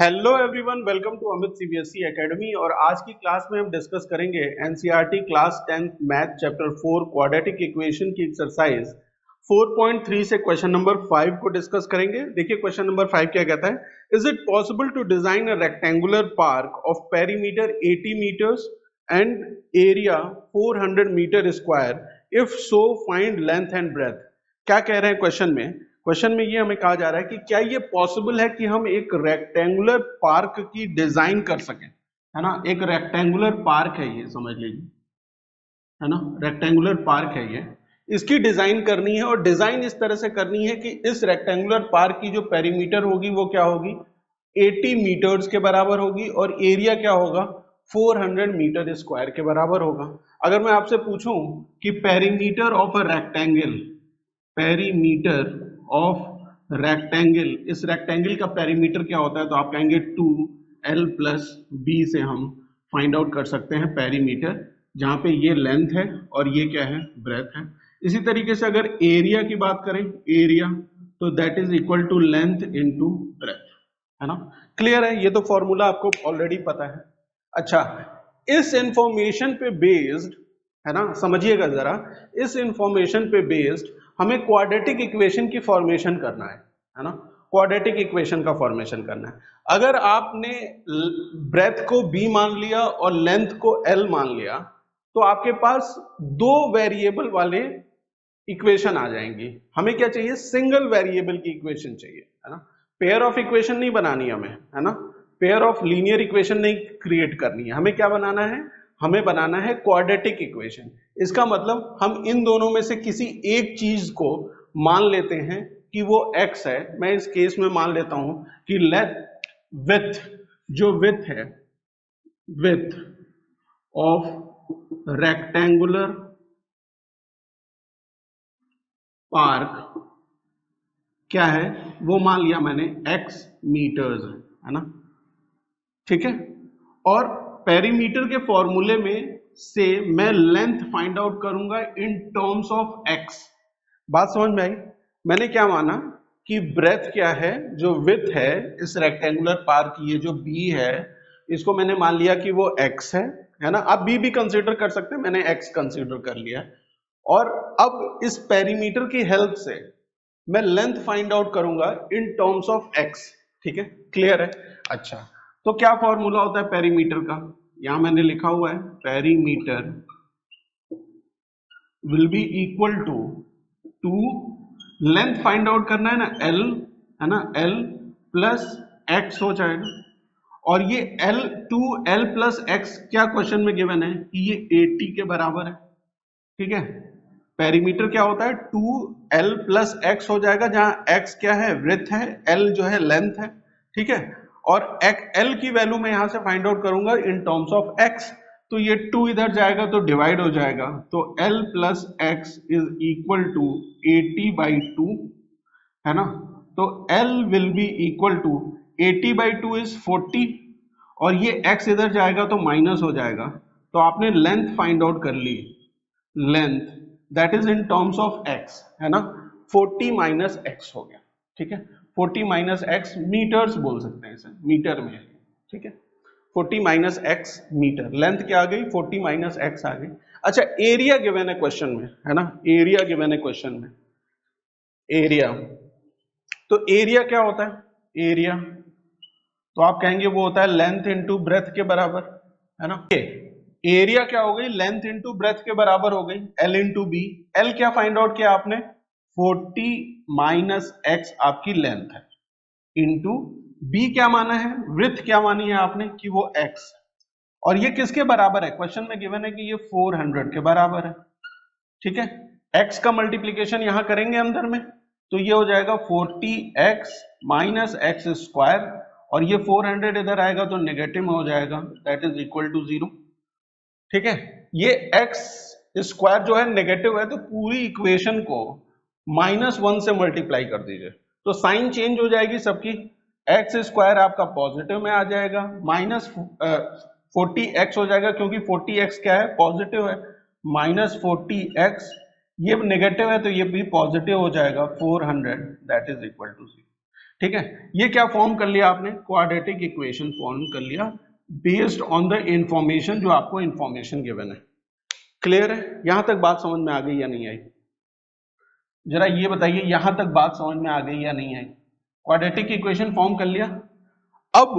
Hello everyone, welcome to Amit CBSE academy. और आज की क्लास में हम डिस्कस करेंगे NCERT class 10th math chapter 4 quadratic equation की एक्सरसाइज 4.3 से क्वेश्चन नंबर 5 को डिस्कस करेंगे। देखिए क्वेश्चन नंबर 5 क्या कहता है। Is it possible to design a rectangular park of perimeter 80 metres and area 400 metre square, if so find length and breadth. क्या कह रहे हैं क्वेश्चन में ये हमें कहा जा रहा है कि क्या ये पॉसिबल है कि हम एक रेक्टेंगुलर पार्क की डिजाइन कर सकें, है ना। एक रेक्टेंगुलर पार्क है ये, समझ लीजिए, है ना। रेक्टेंगुलर पार्क है ये, इसकी डिजाइन करनी है और डिजाइन इस तरह से करनी है कि इस रेक्टेंगुलर पार्क की जो पेरीमीटर होगी वो क्या होगी, 80 मीटर्स के बराबर होगी और एरिया क्या होगा, 400 मीटर स्क्वायर के बराबर होगा। अगर मैं आपसे पूछूं कि perimeter of a rectangle, perimeter of rectangle, इस रेक्टेंगल का पेरीमीटर क्या होता है, तो आप कहेंगे 2l+b से हम फाइंड आउट कर सकते हैं पेरीमीटर, जहां पे ये लेंथ है और ये क्या है, ब्रेथ है। इसी तरीके से अगर एरिया की बात करें, एरिया, तो that is equal to length into breadth, है ना। क्लियर है, ये तो फॉर्मूला आपको ऑलरेडी पता है। अच्छा, इस इंफॉर्मेशन पे बेस्ड, है ना, समझिएगा जरा, इस इंफॉर्मेशन पे बेस्ड हमें क्वाड्रेटिक इक्वेशन की फॉर्मेशन करना है ना। क्वाड्रेटिक इक्वेशन का फॉर्मेशन करना है। अगर आपने ब्रेथ को b मान लिया और लेंथ को l मान लिया, तो आपके पास दो वेरिएबल वाले इक्वेशन आ जाएंगी। हमें क्या चाहिए, सिंगल वेरिएबल की इक्वेशन चाहिए, है ना। पेयर ऑफ इक्वेशन नहीं बनानी हमें, है ना। पेयर ऑफ लीनियर इक्वेशन नहीं क्रिएट करनी है हमें। क्या बनाना है, हमें बनाना है क्वाड्रेटिक इक्वेशन। इसका मतलब हम इन दोनों में से किसी एक चीज को मान लेते हैं कि वो x है। मैं इस केस में मान लेता हूं कि लेट विथ, जो विथ है, विथ ऑफ रेक्टेंगुलर पार्क क्या है, वो मान लिया मैंने x मीटर्स है ना, ठीक है। और पेरीमीटर के फॉर्मूले में से मैं लेंथ फाइंड आउट करूंगा इन टर्म्स ऑफ x। बात समझ में आई। मैंने क्या माना कि ब्रेथ क्या है, जो विथ है इस रेक्टेंगुलर पार्क की, ये जो b है, इसको मैंने मान लिया कि वो x है ना। आप b भी कंसीडर कर सकते हैं, मैंने x कंसीडर कर लिया। और अब इस पेरीमीटर की हेल्प से मैं लेंथ फाइंड आउट करूंगा इन टर्म्स ऑफ x, ठीक है। क्लियर है। अच्छा, तो क्या फॉर्मूला होता है पेरीमीटर का, यहां मैंने लिखा हुआ है, perimeter will be equal to length find out करना है ना, l, है ना, l प्लस x हो जाएगा। और ये l, 2l प्लस x क्या क्वेश्चन में गिवन है कि ये 80 के बराबर है, ठीक है। पेरीमीटर क्या होता है, 2l प्लस x हो जाएगा, जहां x क्या है, विड्थ है, l जो है लेंथ है, ठीक है। और l की वैल्यू मैं यहां से फाइंड आउट करूंगा इन टर्म्स ऑफ x, तो ये 2 इधर जाएगा तो डिवाइड हो जाएगा, तो l plus x is equal to 80/2, है ना। तो l will be equal to 80/2 is 40, और ये x इधर जाएगा तो माइनस हो जाएगा। तो आपने लेंथ फाइंड आउट कर ली, length that is in terms of x, है ना। 40 माइनस एक्स हो गया, ठीक है। 40 माइनस एक्स मीटर्स बोल सकते हैं इसे, मीटर में, ठीक है। 40 माइनस एक्स मीटर, लेंथ क्या आ गई, 40 माइनस एक्स आ गई। अच्छा, एरिया गिवन है क्वेश्चन में, है ना, एरिया गिवन है क्वेश्चन में। एरिया, तो एरिया क्या होता है, एरिया तो आप कहेंगे वो होता है लेंथ इंटू ब्रेथ के बराबर, है ना। एरिया क्या हो गई, लेंथ इंटू ब्रेथ के बराबर हो गई, L इंटू बी। L क्या फाइंड आउट किया आपने, 40 माइनस एक्स आपकी लेंथ है, इंटू बी क्या माना है, विड्थ क्या मानी है आपने कि वो x, और ये किसके बराबर है, क्वेश्चन में गिवन है कि ये 400 के बराबर है, ठीक है। x का मल्टीप्लीकेशन यहां करेंगे अंदर में, तो ये हो जाएगा 40x माइनस एक्स स्क्वायर, और ये 400 इधर आएगा तो नेगेटिव में हो जाएगा, दैट इज इक्वल टू 0, ठीक है। ये x स्क्वायर जो है नेगेटिव है, तो पूरी इक्वेशन को -1 से मल्टीप्लाई कर दीजिए, तो साइन चेंज हो जाएगी सबकी। एक्स स्क्वायर आपका पॉजिटिव में आ जाएगा, माइनस 40x हो जाएगा, क्योंकि 40x क्या है, पॉजिटिव है, माइनस 40x, ये नेगेटिव है तो ये भी पॉजिटिव हो जाएगा, 400 दैट इज इक्वल टू 0। ठीक है, ये क्या फॉर्म कर लिया आपने, क्वाड्रेटिक इक्वेशन फॉर्म कर लिया बेस्ड ऑन द इंफॉर्मेशन जो आपको इंफॉर्मेशन गिवन है। क्लियर है, यहां तक बात समझ में आ गई या नहीं आई? जरा ये बताइए, यहां तक बात समझ में आ गई या नहीं आई? क्वाड्रेटिक इक्वेशन फॉर्म कर लिया। अब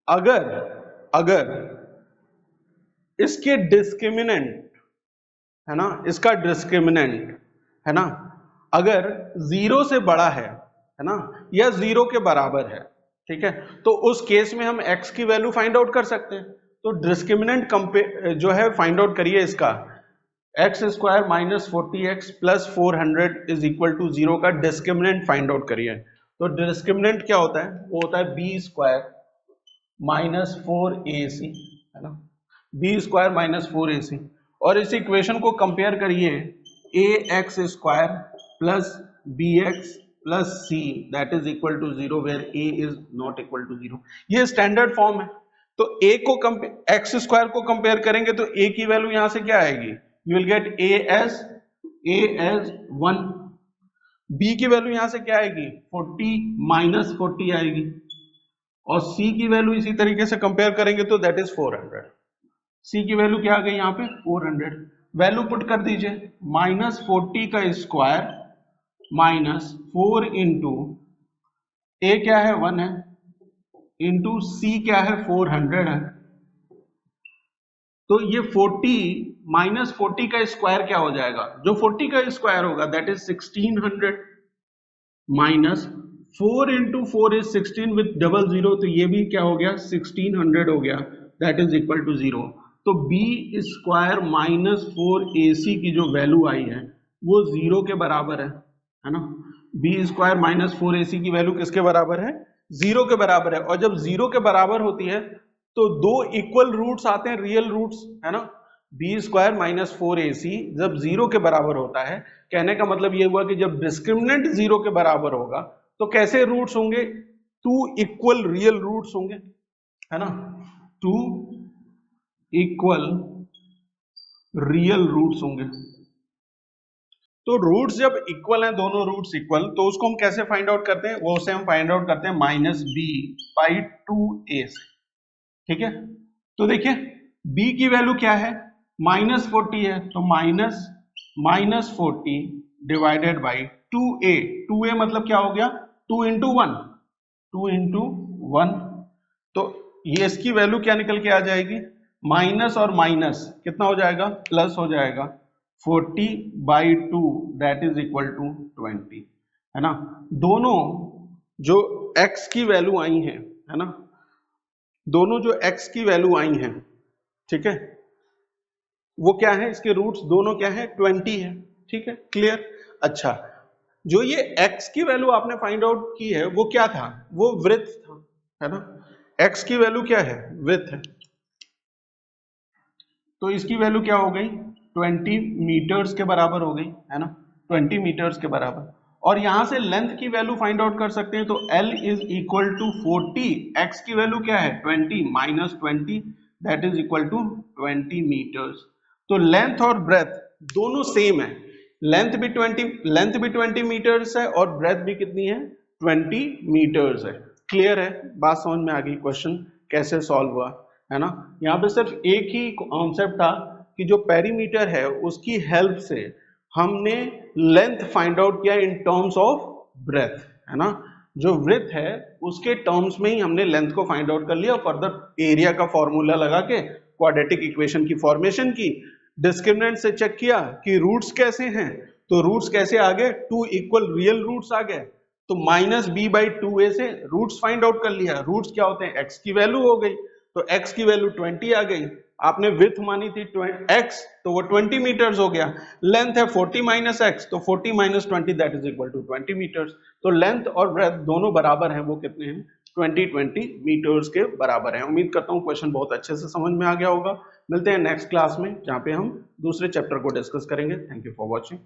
अगर अगर इसके डिस्क्रिमिनेंट है ना, इसका डिस्क्रिमिनेंट है ना, अगर 0 से बड़ा है ना, या 0 के बराबर है, ठीक है, तो उस केस में हम x की वैल्यू फाइंड आउट कर सकते हैं। तो डिस्क्रिमिनेंट जो है फाइंड आउट करिए इसका, x square minus 40x plus 400 is equal to 0 का डिस्क्रिमिनेंट फाइंड आउट करिए। तो डिस्क्रिमिनेंट क्या होता है, वो होता है बी स्क्वायर माइनस 4ac, है ना, बी स्क्वायर माइनस 4ac। और इस इक्वेशन को कंपेयर करिए a x square plus b x plus c that is equal to 0 where a is not equal to 0। ये स्टैंडर्ड फॉर्म है। तो a को एक्स स्क्वायर को कंपेयर करेंगे तो a की वैल्यू यहां से क्या आएगी, you will get a as 1, b की वैल्यू यहां से क्या आएगी 40 माइनस 40 आएगी, और c की वैल्यू इसी तरीके से कंपेयर करेंगे तो दैट इज 400। c की वैल्यू क्या आ गई यहाँ पे 400, वैल्यू पुट कर दीजिए, माइनस 40 का स्क्वायर माइनस 4 इंटू ए क्या है 1 है, इंटू सी क्या है 400 है। तो ये 40 माइनस 40 का स्क्वायर क्या हो जाएगा, जो 40 का स्क्वायर होगा that is 1600, minus 4 into 4 is 16 with double zero, तो ये भी क्या हो गया 1600 हो गया, दैट इज इक्वल टू 0। तो बी स्क्वायर माइनस 4ac की जो वैल्यू आई है वो 0 के बराबर है ना, बी स्क्वायर माइनस 4ac की वैल्यू किसके बराबर है, 0 के बराबर है। और जब 0 के बराबर होती है तो दो इक्वल रूट्स आते हैं, रियल रूट्स, है ना, बी स्क्वायर माइनस 4ac जब 0 के बराबर होता है, कहने का मतलब ये हुआ कि जब डिस्क्रिमिनेंट 0 के बराबर होगा तो कैसे रूट्स होंगे, 2 इक्वल रियल रूट्स होंगे, है ना, 2 इक्वल रियल रूट्स होंगे। तो रूट्स जब इक्वल हैं, दोनों रूट्स इक्वल, तो उसको हम कैसे फाइंड आउट करते हैं, वो उसे हम फाइंड आउट करते हैं माइनस बी बाई 2a से, ठीक है। तो देखिए b की वैल्यू क्या है, माइनस 40 है, तो माइनस 40 डिवाइडेड बाई 2a मतलब क्या हो गया 2 इंटू 1, 2 इंटू 1, तो ये इसकी वैल्यू क्या निकल के आ जाएगी, माइनस और माइनस कितना हो जाएगा, प्लस हो जाएगा, 40 by 2 that is equal to 20, है ना। दोनों जो x की वैल्यू आई है ना, दोनों जो x की वैल्यू आई हैं, ठीक है, वो क्या है, इसके रूट्स दोनों क्या है 20 है, ठीक है, क्लियर। अच्छा, जो ये x की वैल्यू आपने फाइंड आउट की है वो क्या था, वो वृत्त था, है ना, x की वैल्यू क्या है, वृत्त है, तो इसकी वैल्यू क्या हो गई 20 मीटर्स के बराबर हो गई, है ना, 20 मीटर्स के बराबर। और यहां से लेंथ की वैल्यू फाइंड आउट कर सकते हैं, तो L is equal to 40, x की वैल्यू क्या है 20 minus 20 that is equal to 20 metres. तो लेंथ और ब्रेथ दोनों सेम है, लेंथ भी 20 मीटर्स है और ब्रेथ भी कितनी है 20 मीटर्स है। क्लियर है, बात समझ में आ गई, क्वेश्चन कैसे सॉल्व हुआ, है ना। यहाँ पे सिर्फ एक ही कॉन्सेप्ट था कि जो पेरीमीटर है उसकी हेल्प से हमने लेंथ फाइंड आउट किया इन टर्म्स ऑफ ब्रेथ, है ना, जो ब्रेथ है उसके टर्म्स में ही हमने लेंथ को फाइंड आउट कर लिया, फर्दर एरिया का फॉर्मूला लगा के क्वाड्रेटिक इक्वेशन की फॉर्मेशन की, डिस्क्रिमिनेंट से चेक किया कि रूट्स कैसे हैं, तो रूट्स कैसे आ गए, 2 इक्वल रियल रूट्स आ गए, तो माइनस बी बाई 2a से रूट्स फाइंड आउट कर लिया। रूट्स क्या होते हैं, x की वैल्यू हो गई, तो x की वैल्यू 20 आ गई, आपने विड्थ मानी थी x, तो वो 20 मीटर्स हो गया, लेंथ है 40 माइनस x, तो 40 minus 20 that is equal to 20 metres. तो लेंथ और ब्रेथ दोनों बराबर हैं, वो कितने हैं 20 मीटर्स के बराबर हैं। उम्मीद करता हूँ क्वेश्चन बहुत अच्छे से समझ में आ गया होगा। मिलते हैं नेक्स्ट क्लास में जहाँ पे हम दूसरे चैप्टर को डिस्कस करेंगे। Thank you for watching.